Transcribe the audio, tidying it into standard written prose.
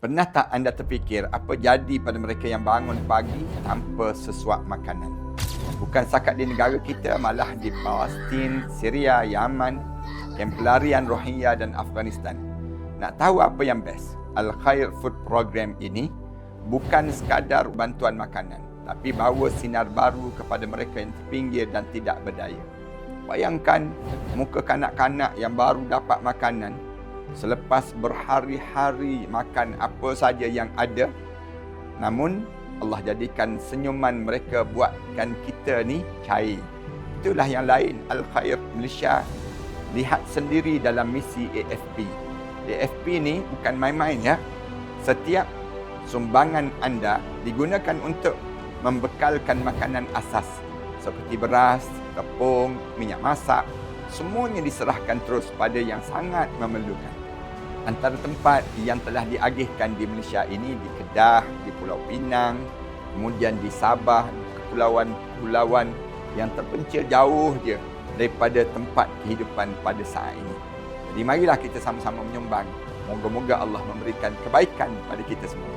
Pernah tak anda terfikir apa jadi pada mereka yang bangun pagi tanpa sesuap makanan? Bukan sakat di negara kita, malah di Palestin, Syria, Yaman, kamp pelarian Rohingya dan Afghanistan. Nak tahu apa yang best? Al-Khair Food Program ini bukan sekadar bantuan makanan, tapi bawa sinar baru kepada mereka yang terpinggir dan tidak berdaya. Bayangkan muka kanak-kanak yang baru dapat makanan selepas berhari-hari makan apa saja yang ada. Namun Allah jadikan senyuman mereka buatkan kita ni cair. Itulah yang lain Al-Khair Malaysia lihat sendiri dalam misi AFP. AFP ni bukan main-main ya. Setiap sumbangan anda digunakan untuk membekalkan makanan asas seperti beras, tepung, minyak masak. Semuanya diserahkan terus pada yang sangat memerlukan. Antara tempat yang telah diagihkan di Malaysia ini di Kedah, di Pulau Pinang, kemudian di Sabah, kepulauan-kepulauan yang terpencil jauh je daripada tempat kehidupan pada saat ini. Jadi marilah kita sama-sama menyumbang. Moga-moga Allah memberikan kebaikan pada kita semua.